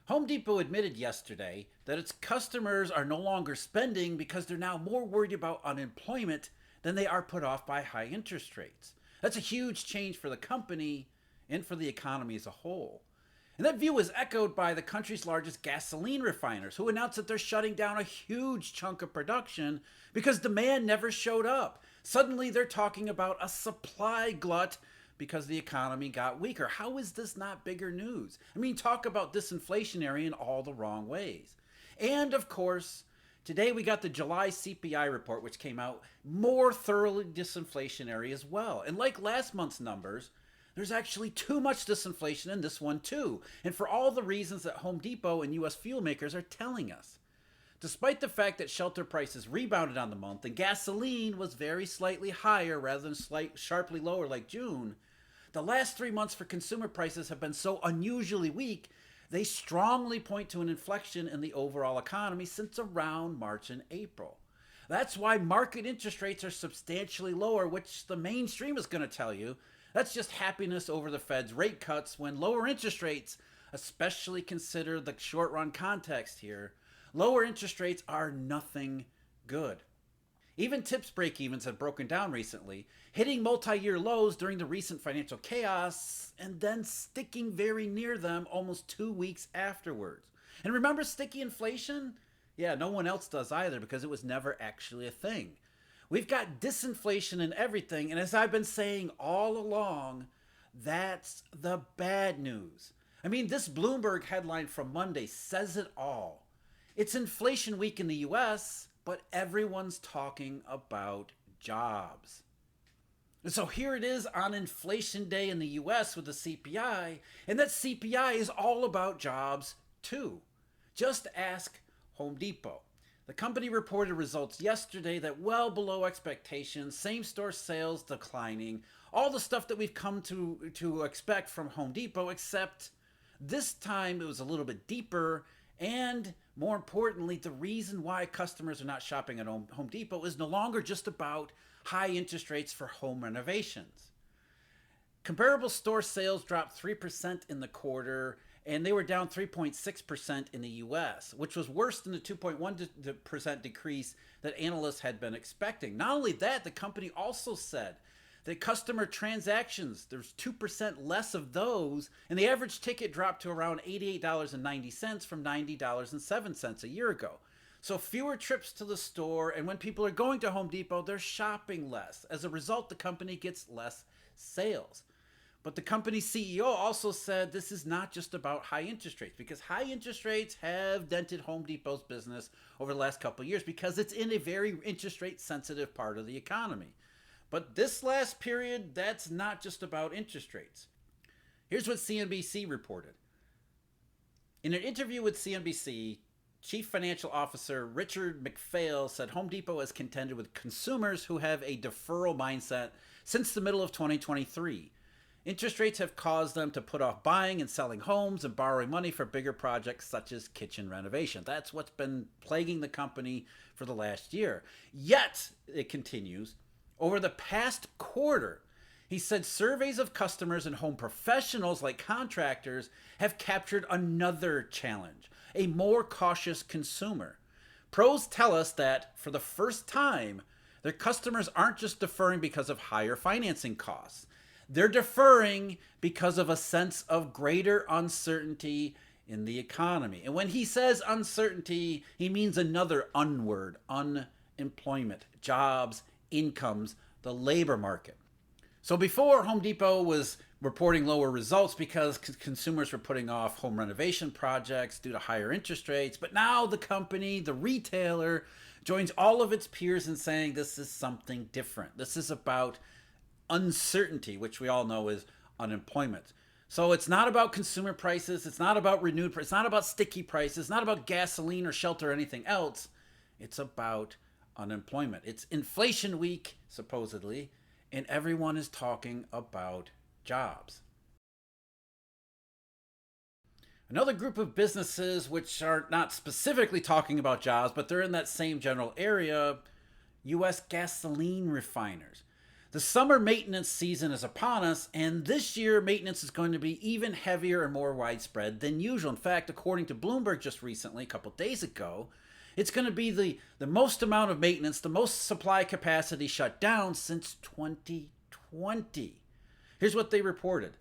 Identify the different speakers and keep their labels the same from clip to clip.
Speaker 1: Home Depot admitted yesterday that its customers are no longer spending because they're now more worried about unemployment than they are put off by high interest rates. That's a huge change for the company and for the economy as a whole. And that view was echoed by the country's largest gasoline refiners, who announced that they're shutting down a huge chunk of production because demand never showed up. Suddenly, they're talking about a supply glut because the economy got weaker. How is this not bigger news? I mean, talk about disinflationary in all the wrong ways. And of course, today we got the July CPI report, which came out more thoroughly disinflationary as well. And like last month's numbers, there's actually too much disinflation in this one too, and for all the reasons that Home Depot and US fuel makers are telling us. Despite the fact that shelter prices rebounded on the month and gasoline was very slightly higher rather than sharply lower like June, the last 3 months for consumer prices have been so unusually weak, they strongly point to an inflection in the overall economy since around March and April. That's why market interest rates are substantially lower, which the mainstream is going to tell you. That's just happiness over the Fed's rate cuts when lower interest rates, especially consider the short run context here, lower interest rates are nothing good. Even TIPS break-evens have broken down recently, hitting multi-year lows during the recent financial chaos and then sticking very near them almost 2 weeks afterwards. And remember sticky inflation? Yeah, no one else does either because it was never actually a thing. We've got disinflation in everything, and as I've been saying all along, that's the bad news. I mean, this Bloomberg headline from Monday says it all. It's inflation week in the US, but everyone's talking about jobs. And so here it is on inflation day in the US with the CPI, and that CPI is all about jobs too. Just ask Home Depot. The company reported results yesterday that well below expectations, same-store sales declining, all the stuff that we've come to expect from Home Depot, except this time it was a little bit deeper, and more importantly, the reason why customers are not shopping at Home Depot is no longer just about high interest rates for home renovations. Comparable store sales dropped 3% in the quarter, and they were down 3.6% in the US, which was worse than the 2.1% decrease that analysts had been expecting. Not only that, the company also said that customer transactions, there's 2% less of those, and the average ticket dropped to around $88.90 from $90.07 a year ago. So fewer trips to the store, and when people are going to Home Depot, they're shopping less. As a result, the company gets less sales. But the company's CEO also said this is not just about high interest rates, because high interest rates have dented Home Depot's business over the last couple of years because it's in a very interest rate sensitive part of the economy. But this last period, that's not just about interest rates. Here's what CNBC reported. In an interview with CNBC, Chief Financial Officer Richard McPhail said Home Depot has contended with consumers who have a deferral mindset since the middle of 2023. Interest rates have caused them to put off buying and selling homes and borrowing money for bigger projects such as kitchen renovation. That's what's been plaguing the company for the last year. Yet, it continues, over the past quarter, he said surveys of customers and home professionals like contractors have captured another challenge, a more cautious consumer. Pros tell us that for the first time, their customers aren't just deferring because of higher financing costs. They're deferring because of a sense of greater uncertainty in the economy. And when he says uncertainty, he means another unword, unemployment, jobs, incomes, the labor market. So before, Home Depot was reporting lower results because consumers were putting off home renovation projects due to higher interest rates. But now the company, the retailer, joins all of its peers in saying this is something different. This is about uncertainty, which we all know is unemployment. So it's not about consumer prices. It's not about renewed prices. It's not about sticky prices. It's not about gasoline or shelter or anything else. It's about unemployment. It's inflation week, supposedly, and everyone is talking about jobs. Another group of businesses which are not specifically talking about jobs, but they're in that same general area, U.S. gasoline refiners. The summer maintenance season is upon us, and this year maintenance is going to be even heavier and more widespread than usual. In fact, according to Bloomberg just recently, a couple days ago, it's going to be the most amount of maintenance, the most supply capacity shut down since 2020. Here's what they reported.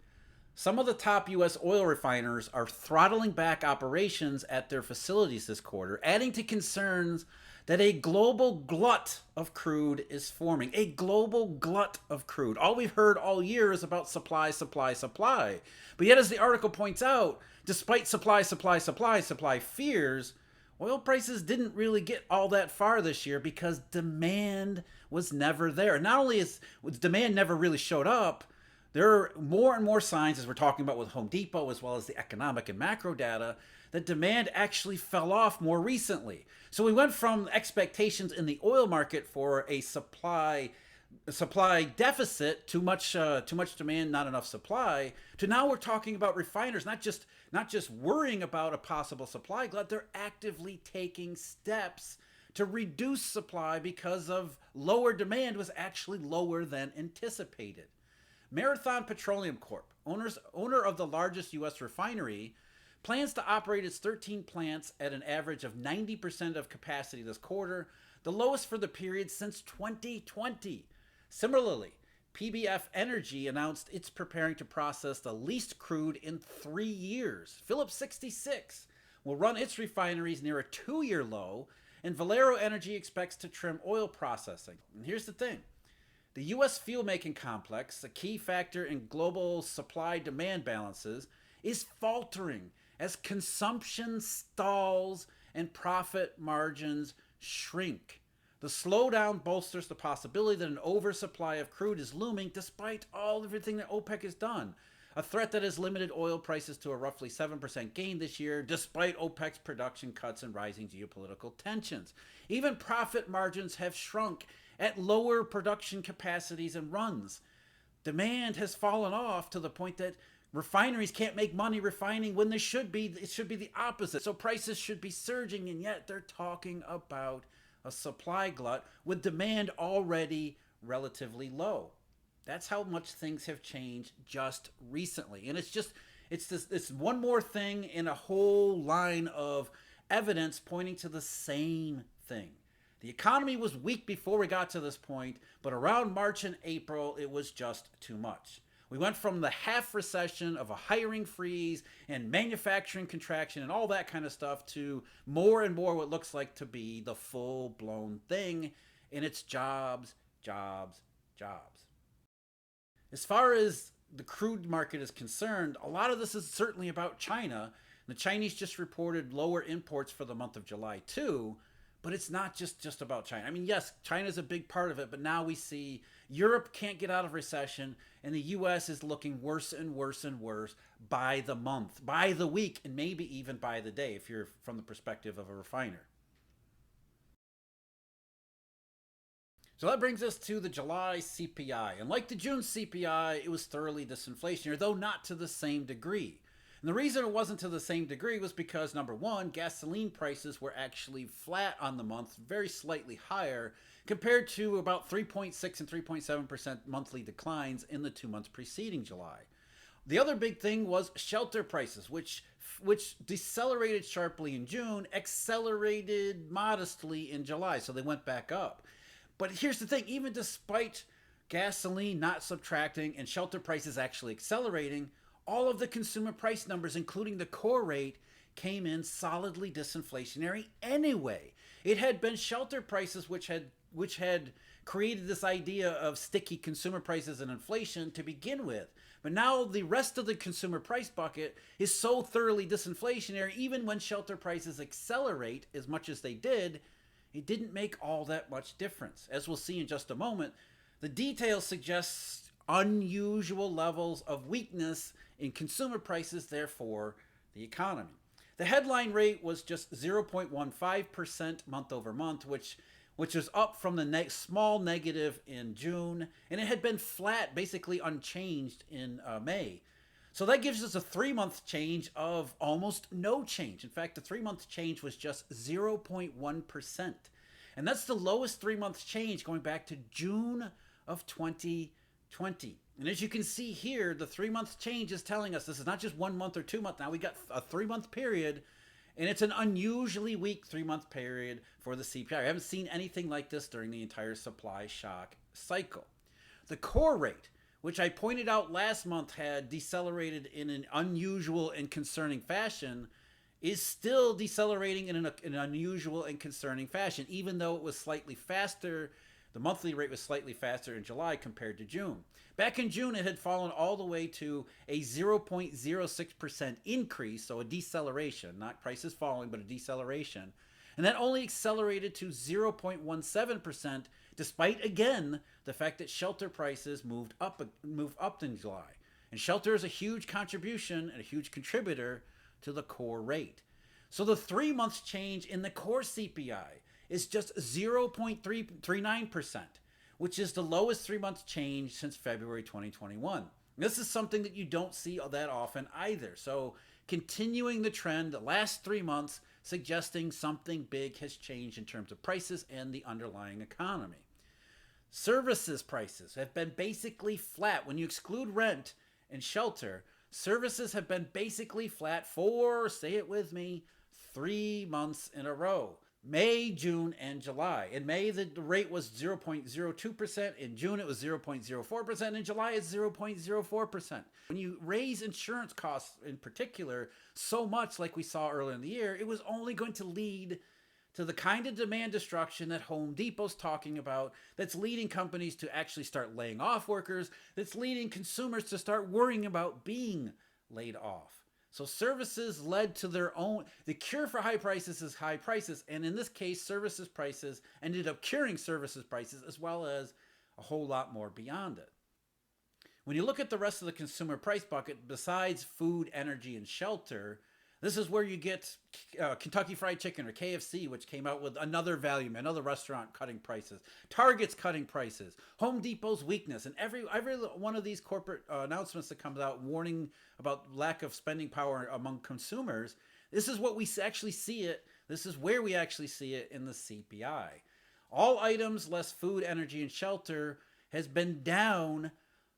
Speaker 1: Some of the top U.S. oil refiners are throttling back operations at their facilities this quarter, adding to concerns that a global glut of crude is forming. A global glut of crude. All we've heard all year is about supply, supply, supply. But yet, as the article points out, despite supply fears, oil prices didn't really get all that far this year because demand was never there. Not only is demand never really showed up, there are more and more signs, as we're talking about with Home Depot, as well as the economic and macro data, that demand actually fell off more recently. So we went from expectations in the oil market for a supply deficit, too much demand, not enough supply, to now we're talking about refiners not just worrying about a possible supply glut, they're actively taking steps to reduce supply because of lower demand was actually lower than anticipated. Marathon Petroleum Corp, owner of the largest U.S. refinery, plans to operate its 13 plants at an average of 90% of capacity this quarter, the lowest for the period since 2020. Similarly, PBF Energy announced it's preparing to process the least crude in 3 years. Phillips 66 will run its refineries near a 2-year low, and Valero Energy expects to trim oil processing. And here's the thing. The U.S. fuel-making complex, a key factor in global supply-demand balances, is faltering as consumption stalls and profit margins shrink. The slowdown bolsters the possibility that an oversupply of crude is looming despite everything that OPEC has done. A threat that has limited oil prices to a roughly 7% gain this year, despite OPEC's production cuts and rising geopolitical tensions. Even profit margins have shrunk at lower production capacities and runs. Demand has fallen off to the point that refineries can't make money refining when it should be the opposite. So prices should be surging, and yet they're talking about a supply glut with demand already relatively low. That's how much things have changed just recently. And it's one more thing in a whole line of evidence pointing to the same thing. The economy was weak before we got to this point, but around March and April, it was just too much. We went from the half recession of a hiring freeze and manufacturing contraction and all that kind of stuff to more and more what looks like to be the full-blown thing, and it's jobs, jobs, jobs. As far as the crude market is concerned, a lot of this is certainly about China. The Chinese just reported lower imports for the month of July too, but it's not just about China. I mean, yes, China's a big part of it, but now we see Europe can't get out of recession, and the U.S. is looking worse and worse and worse by the month, by the week, and maybe even by the day if you're from the perspective of a refiner. So that brings us to the July CPI. And like the June CPI, it was thoroughly disinflationary, though not to the same degree. And the reason it wasn't to the same degree was because, number one, gasoline prices were actually flat on the month, very slightly higher, compared to about 3.6 and 3.7% monthly declines in the 2 months preceding July. The other big thing was shelter prices, which decelerated sharply in June, accelerated modestly in July, so they went back up. But here's the thing, even despite gasoline not subtracting and shelter prices actually accelerating, all of the consumer price numbers, including the core rate, came in solidly disinflationary anyway. It had been shelter prices which had created this idea of sticky consumer prices and inflation to begin with. But now the rest of the consumer price bucket is so thoroughly disinflationary, even when shelter prices accelerate as much as they did, it didn't make all that much difference. As we'll see in just a moment, the details suggest unusual levels of weakness in consumer prices, therefore the economy. The headline rate was just 0.15% month over month, which is up from the small negative in June, and it had been flat, basically unchanged in May. So that gives us a 3-month change of almost no change. In fact, the 3-month change was just 0.1%. And that's the lowest 3-month change going back to June of 2020. And as you can see here, the 3-month change is telling us this is not just 1 month or 2 months. Now we got a 3-month period, and it's an unusually weak 3-month period for the CPI. I haven't seen anything like this during the entire supply shock cycle. The core rate, which I pointed out last month had decelerated in an unusual and concerning fashion, is still decelerating in an unusual and concerning fashion, even though it was slightly faster. The monthly rate was slightly faster in July compared to June. Back in June, it had fallen all the way to a 0.06% increase, so a deceleration, not prices falling, but a deceleration. And that only accelerated to 0.17%, despite, again, the fact that shelter prices moved up in July. And shelter is a huge contribution and a huge contributor to the core rate. So the 3-month change in the core CPI is just 0.39%, which is the lowest 3-month change since February 2021. This is something that you don't see that often either. So continuing the trend, the last 3 months suggesting something big has changed in terms of prices and the underlying economy. Services prices have been basically flat. When you exclude rent and shelter, services have been basically flat for, say it with me, 3 months in a row. May, June, and July. In May, the rate was 0.02%. In June, it was 0.04%. In July, it's 0.04%. When you raise insurance costs in particular so much like we saw earlier in the year, it was only going to lead to the kind of demand destruction that Home Depot's talking about, that's leading companies to actually start laying off workers, that's leading consumers to start worrying about being laid off. So services led to their own, the cure for high prices is high prices, and in this case, services prices ended up curing services prices as well as a whole lot more beyond it. When you look at the rest of the consumer price bucket, besides food, energy, and shelter, this is where you get Kentucky Fried Chicken or KFC, which came out with another value, another restaurant cutting prices, Target's cutting prices, Home Depot's weakness, and every one of these corporate announcements that comes out warning about lack of spending power among consumers. This is what we actually see it. This is where we actually see it in the CPI. All items less food, energy, and shelter has been down,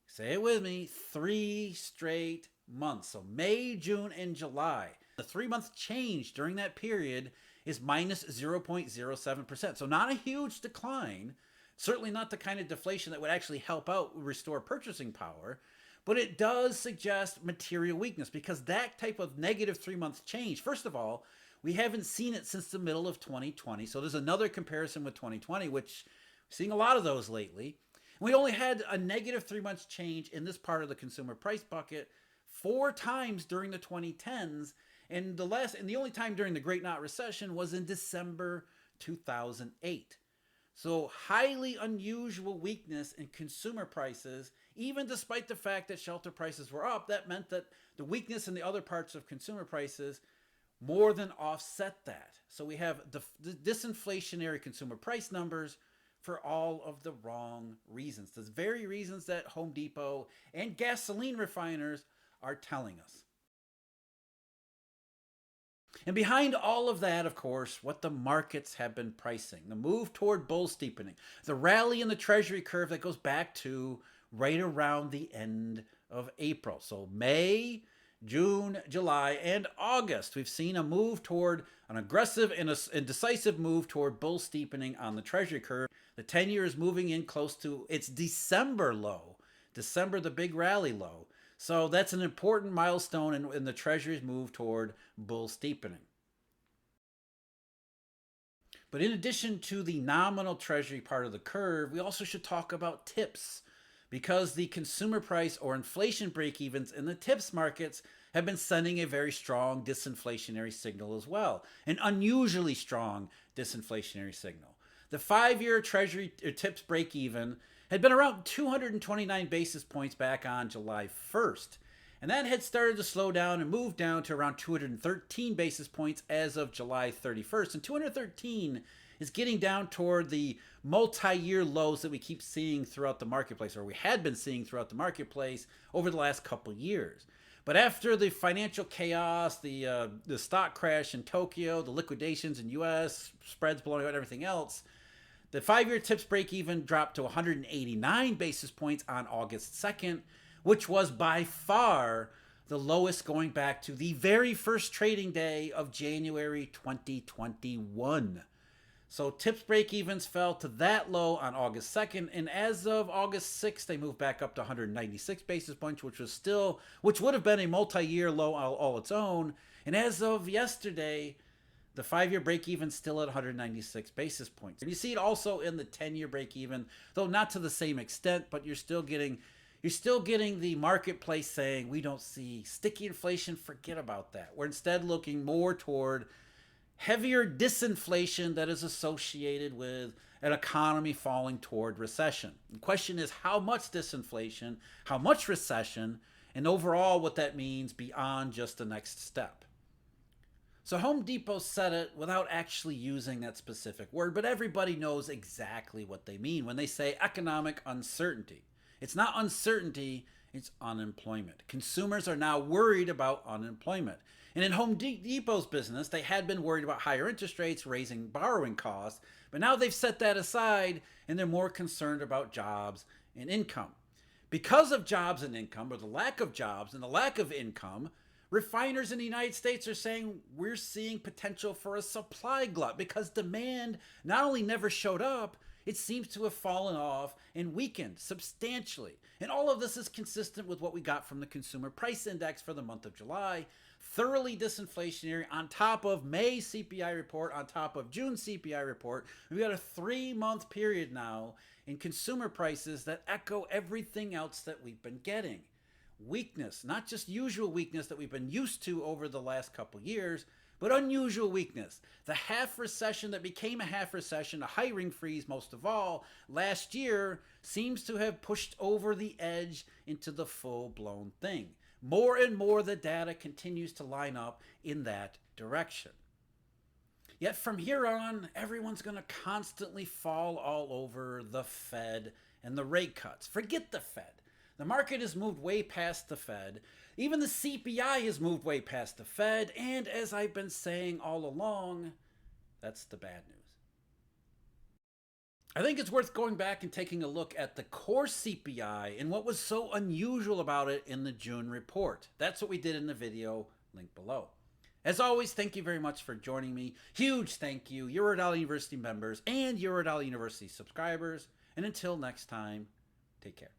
Speaker 1: say it with me, 3 straight months. So May, June, and July. The 3-month change during that period is minus 0.07%. So not a huge decline, certainly not the kind of deflation that would actually help out restore purchasing power, but it does suggest material weakness because that type of negative 3-month change, first of all, we haven't seen it since the middle of 2020. So there's another comparison with 2020, which we're seeing a lot of those lately. We only had a negative 3-month change in this part of the consumer price bucket 4 times during the 2010s. And the only time during the Great Not Recession was in December 2008. So highly unusual weakness in consumer prices, even despite the fact that shelter prices were up. That meant that the weakness in the other parts of consumer prices more than offset that. So we have the disinflationary consumer price numbers for all of the wrong reasons. The very reasons that Home Depot and gasoline refiners are telling us. And behind all of that, of course, what the markets have been pricing, the move toward bull steepening, the rally in the Treasury curve that goes back to right around the end of April. So May, June, July, and August, we've seen a move toward an aggressive and decisive move toward bull steepening on the Treasury curve. The 10-year is moving in close to its December low, December, the big rally low. So that's an important milestone in the Treasury's move toward bull steepening. But in addition to the nominal Treasury part of the curve, we also should talk about tips, because the consumer price or inflation break-evens in the tips markets have been sending a very strong disinflationary signal as well, an unusually strong disinflationary signal. The 5-year Treasury tips break-even had been around 229 basis points back on July 1st. And that had started to slow down and move down to around 213 basis points as of July 31st. And 213 is getting down toward the multi-year lows that we keep seeing throughout the marketplace, or we had been seeing throughout the marketplace over the last couple years. But after the financial chaos, the stock crash in Tokyo, the liquidations in U.S., spreads blowing out, everything else, The 5-year tips break even dropped to 189 basis points on August 2nd, which was by far the lowest going back to the very first trading day of January 2021. So tips break evens fell to that low on August 2nd, and as of August 6th, they moved back up to 196 basis points, which would have been a multi-year low all its own. And as of yesterday, the 5-year break even still at 196 basis points. And you see it also in the 10-year break even, though not to the same extent, but you're still getting the marketplace saying we don't see sticky inflation, forget about that. We're instead looking more toward heavier disinflation that is associated with an economy falling toward recession. The question is how much disinflation, how much recession, and overall what that means beyond just the next step. So Home Depot said it without actually using that specific word, but everybody knows exactly what they mean when they say economic uncertainty. It's not uncertainty, it's unemployment. Consumers are now worried about unemployment. And in Home Depot's business, they had been worried about higher interest rates raising borrowing costs, but now they've set that aside and they're more concerned about jobs and income. Because of jobs and income, or the lack of jobs and the lack of income, refiners in the United States are saying we're seeing potential for a supply glut because demand not only never showed up, it seems to have fallen off and weakened substantially. And all of this is consistent with what we got from the Consumer Price Index for the month of July. Thoroughly disinflationary on top of May CPI report, on top of June CPI report. We've got a 3-month period now in consumer prices that echo everything else that we've been getting. Weakness, not just usual weakness that we've been used to over the last couple years, but unusual weakness. The half recession that became a half recession, a hiring freeze most of all, last year seems to have pushed over the edge into the full-blown thing. More and more the data continues to line up in that direction. Yet from here on, everyone's going to constantly fall all over the Fed and the rate cuts. Forget the Fed. The market has moved way past the Fed. Even the CPI has moved way past the Fed. And as I've been saying all along, that's the bad news. I think it's worth going back and taking a look at the core CPI and what was so unusual about it in the June report. That's what we did in the video, link below. As always, thank you very much for joining me. Huge thank you, Eurodollar University members and Eurodollar University subscribers. And until next time, take care.